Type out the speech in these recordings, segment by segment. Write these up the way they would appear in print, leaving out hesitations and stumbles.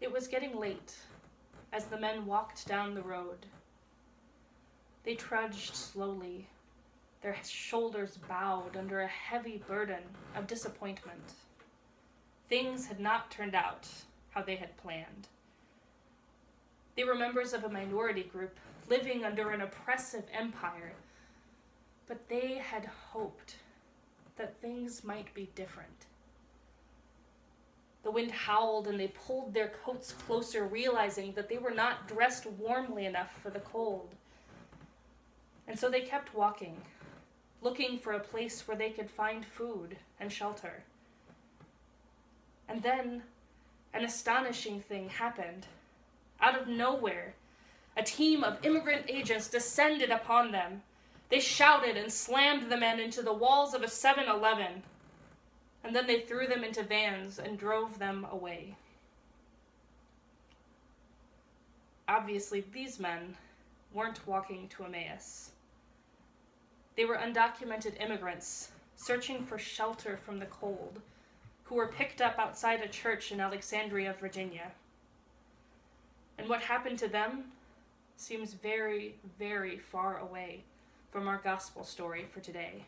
It was getting late as the men walked down the road. They trudged slowly, their shoulders bowed under a heavy burden of disappointment. Things had not turned out how they had planned. They were members of a minority group living under an oppressive empire, but they had hoped that things might be different. The wind howled and they pulled their coats closer, realizing that they were not dressed warmly enough for the cold. And so they kept walking, looking for a place where they could find food and shelter. And then an astonishing thing happened. Out of nowhere, a team of immigrant agents descended upon them. They shouted and slammed the men into the walls of a 7-Eleven, and then they threw them into vans and drove them away. Obviously, these men weren't walking to Emmaus. They were undocumented immigrants searching for shelter from the cold, who were picked up outside a church in Alexandria, Virginia. And what happened to them seems very, very far away from our gospel story for today.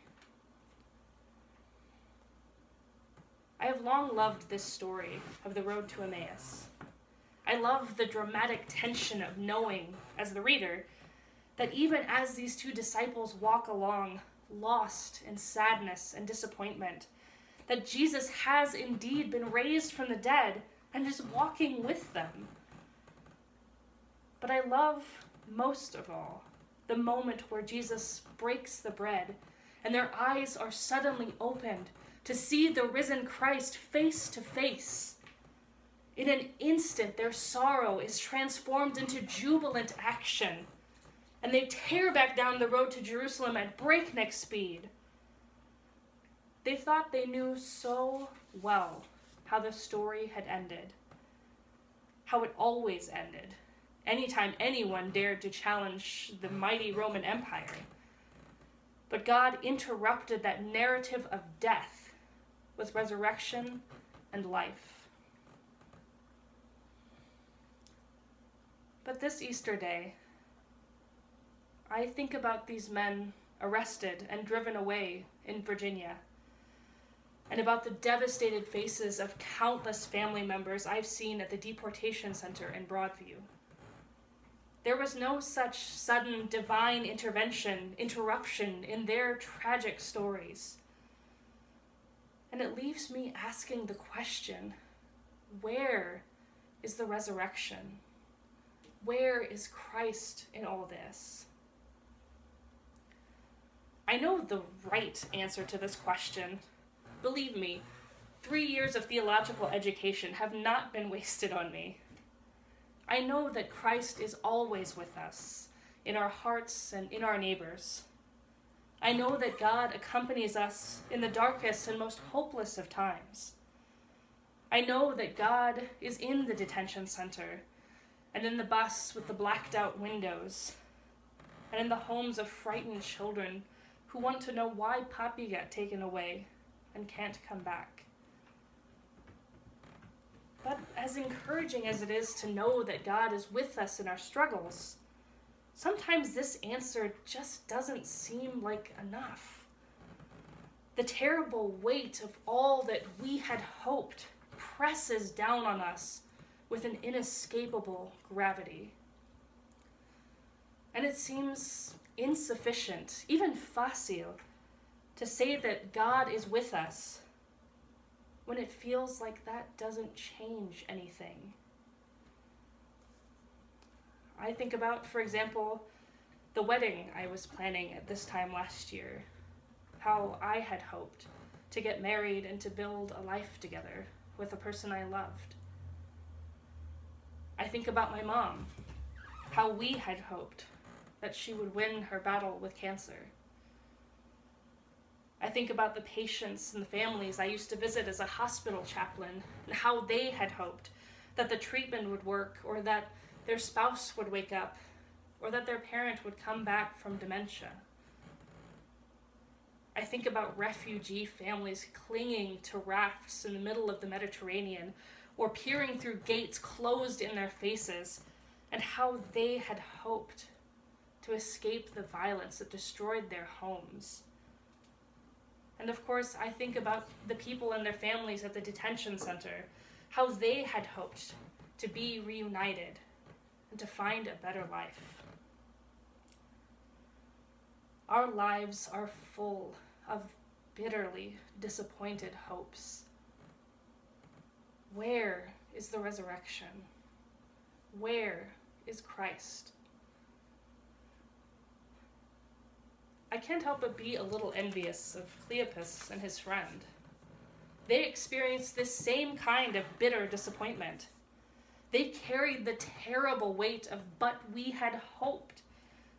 I have long loved this story of the road to Emmaus. I love the dramatic tension of knowing, as the reader, that even as these two disciples walk along, lost in sadness and disappointment, that Jesus has indeed been raised from the dead and is walking with them. But I love, most of all, the moment where Jesus breaks the bread and their eyes are suddenly opened to see the risen Christ face to face. In an instant, their sorrow is transformed into jubilant action, and they tear back down the road to Jerusalem at breakneck speed. They thought they knew so well how the story had ended, how it always ended, anytime anyone dared to challenge the mighty Roman Empire. But God interrupted that narrative of death with resurrection and life. But this Easter day, I think about these men arrested and driven away in Virginia, and about the devastated faces of countless family members I've seen at the deportation center in Broadview. There was no such sudden divine interruption in their tragic stories. And it leaves me asking the question, where is the resurrection? Where is Christ in all this? I know the right answer to this question. Believe me, 3 years of theological education have not been wasted on me. I know that Christ is always with us, in our hearts and in our neighbors. I know that God accompanies us in the darkest and most hopeless of times. I know that God is in the detention center, and in the bus with the blacked out windows, and in the homes of frightened children who want to know why Poppy got taken away and can't come back. But as encouraging as it is to know that God is with us in our struggles, sometimes this answer just doesn't seem like enough. The terrible weight of all that we had hoped presses down on us with an inescapable gravity. And it seems insufficient, even facile, to say that God is with us when it feels like that doesn't change anything. I think about, for example, the wedding I was planning at this time last year, how I had hoped to get married and to build a life together with a person I loved. I think about my mom, how we had hoped that she would win her battle with cancer. I think about the patients and the families I used to visit as a hospital chaplain and how they had hoped that the treatment would work, or that their spouse would wake up, or that their parent would come back from dementia. I think about refugee families clinging to rafts in the middle of the Mediterranean, or peering through gates closed in their faces, and how they had hoped to escape the violence that destroyed their homes. And of course, I think about the people and their families at the detention center, how they had hoped to be reunited and to find a better life. Our lives are full of bitterly disappointed hopes. Where is the resurrection? Where is Christ? I can't help but be a little envious of Cleopas and his friend. They experienced this same kind of bitter disappointment. They carried the terrible weight of "but we had hoped"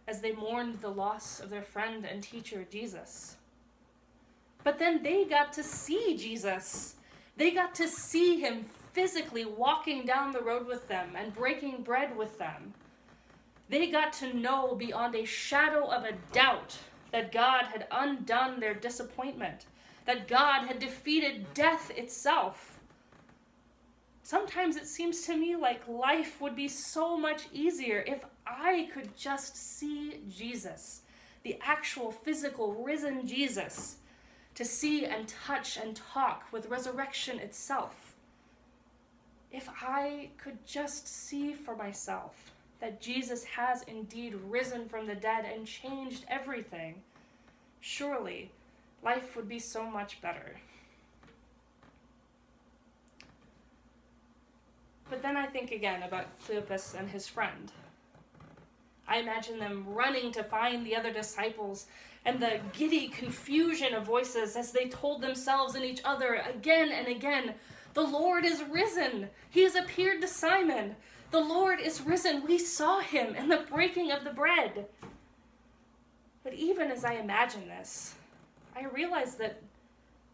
as they mourned the loss of their friend and teacher, Jesus. But then they got to see Jesus. They got to see him physically walking down the road with them and breaking bread with them. They got to know beyond a shadow of a doubt that God had undone their disappointment, that God had defeated death itself. Sometimes it seems to me like life would be so much easier if I could just see Jesus, the actual physical risen Jesus, to see and touch and talk with resurrection itself. If I could just see for myself that Jesus has indeed risen from the dead and changed everything, surely life would be so much better. But then I think again about Cleopas and his friend. I imagine them running to find the other disciples and the giddy confusion of voices as they told themselves and each other again and again, "The Lord is risen. He has appeared to Simon. The Lord is risen. We saw him in the breaking of the bread." But even as I imagine this, I realize that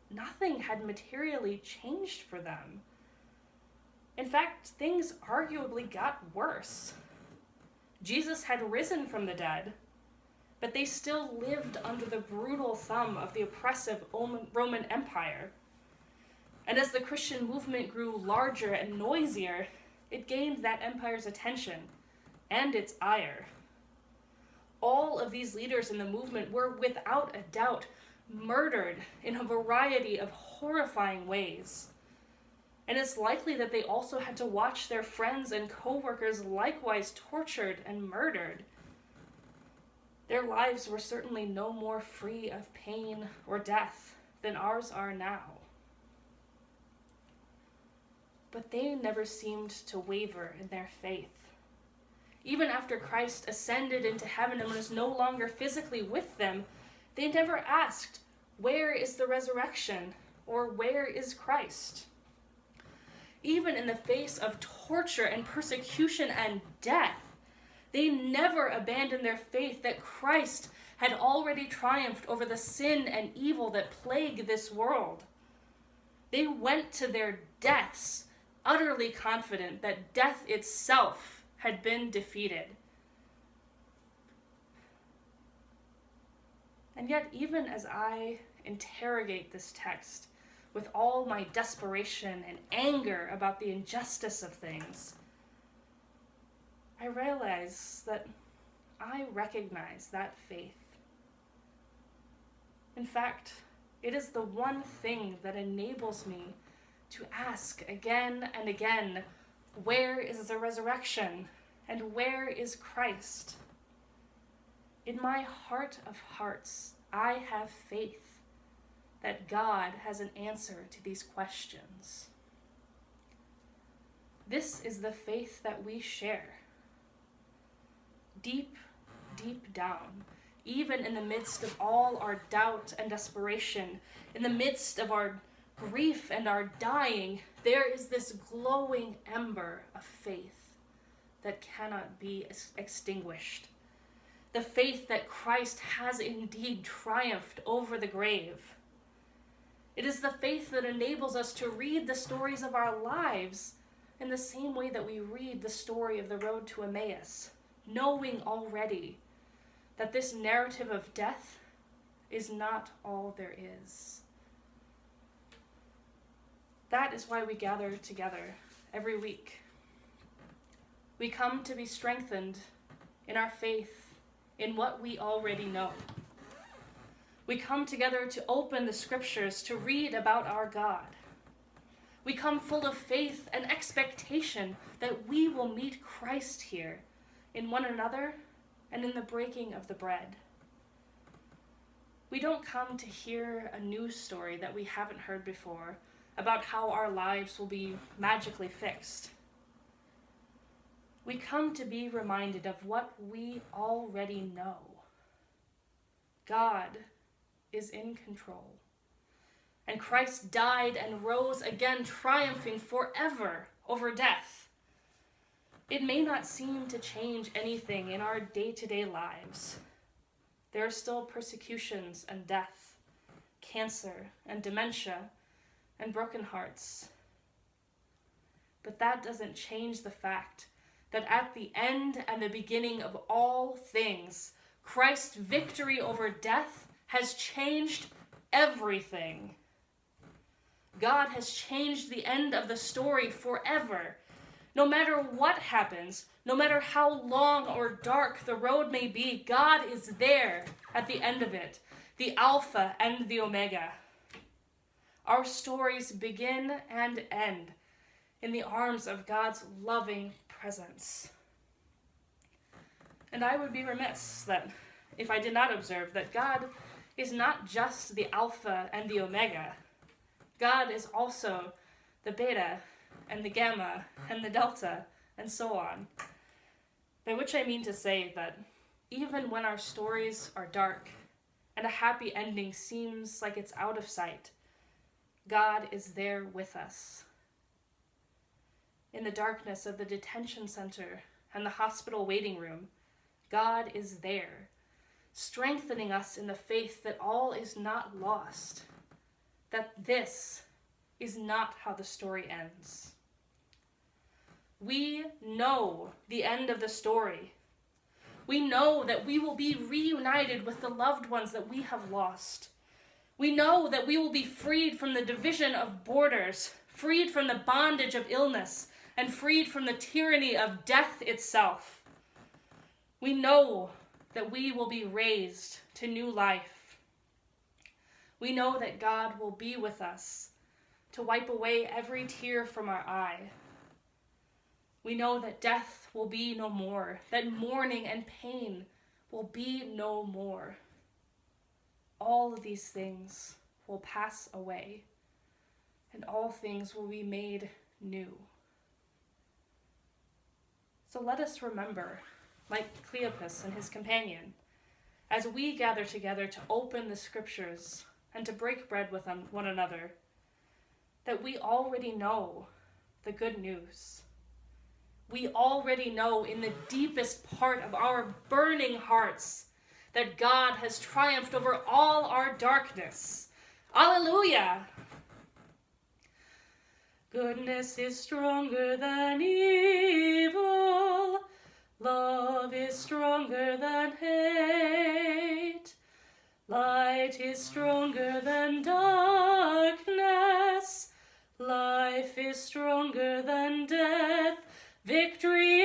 nothing had materially changed for them. In fact, things arguably got worse. Jesus had risen from the dead, but they still lived under the brutal thumb of the oppressive Roman Empire. And as the Christian movement grew larger and noisier, it gained that empire's attention and its ire. All of these leaders in the movement were without a doubt murdered in a variety of horrifying ways. And it's likely that they also had to watch their friends and co-workers likewise tortured and murdered. Their lives were certainly no more free of pain or death than ours are now. But they never seemed to waver in their faith. Even after Christ ascended into heaven and was no longer physically with them, they never asked, "Where is the resurrection?" or "Where is Christ?" Even in the face of torture and persecution and death, they never abandoned their faith that Christ had already triumphed over the sin and evil that plague this world. They went to their deaths utterly confident that death itself had been defeated. And yet, even as I interrogate this text with all my desperation and anger about the injustice of things, I realize that I recognize that faith. In fact, it is the one thing that enables me to ask again and again, where is the resurrection and where is Christ? In my heart of hearts, I have faith that God has an answer to these questions. This is the faith that we share. Deep, deep down, even in the midst of all our doubt and desperation, in the midst of our grief and our dying, there is this glowing ember of faith that cannot be extinguished. The faith that Christ has indeed triumphed over the grave. It is the faith that enables us to read the stories of our lives in the same way that we read the story of the road to Emmaus, knowing already that this narrative of death is not all there is. That is why we gather together every week. We come to be strengthened in our faith in what we already know. We come together to open the scriptures to read about our God. We come full of faith and expectation that we will meet Christ here in one another and in the breaking of the bread. We don't come to hear a news story that we haven't heard before about how our lives will be magically fixed. We come to be reminded of what we already know. God is in control. And Christ died and rose again, triumphing forever over death. It may not seem to change anything in our day-to-day lives. There are still persecutions and death, cancer and dementia, and broken hearts. But that doesn't change the fact that at the end and the beginning of all things, Christ's victory over death has changed everything. God has changed the end of the story forever. No matter what happens, no matter how long or dark the road may be, God is there at the end of it, the Alpha and the Omega. Our stories begin and end in the arms of God's loving presence. And I would be remiss that if I did not observe that God is not just the Alpha and the Omega. God is also the Beta and the Gamma and the Delta and so on. By which I mean to say that even when our stories are dark and a happy ending seems like it's out of sight, God is there with us. In the darkness of the detention center and the hospital waiting room, God is there, strengthening us in the faith that all is not lost, that this is not how the story ends. We know the end of the story. We know that we will be reunited with the loved ones that we have lost. We know that we will be freed from the division of borders, freed from the bondage of illness, and freed from the tyranny of death itself. We know that we will be raised to new life. We know that God will be with us to wipe away every tear from our eye. We know that death will be no more, that mourning and pain will be no more. All of these things will pass away, and all things will be made new. So let us remember, like Cleopas and his companion, as we gather together to open the scriptures and to break bread with one another, that we already know the good news. We already know in the deepest part of our burning hearts that God has triumphed over all our darkness. Alleluia! Goodness is stronger than evil. Love is stronger than hate. Light is stronger than darkness. Life is stronger than death. Victory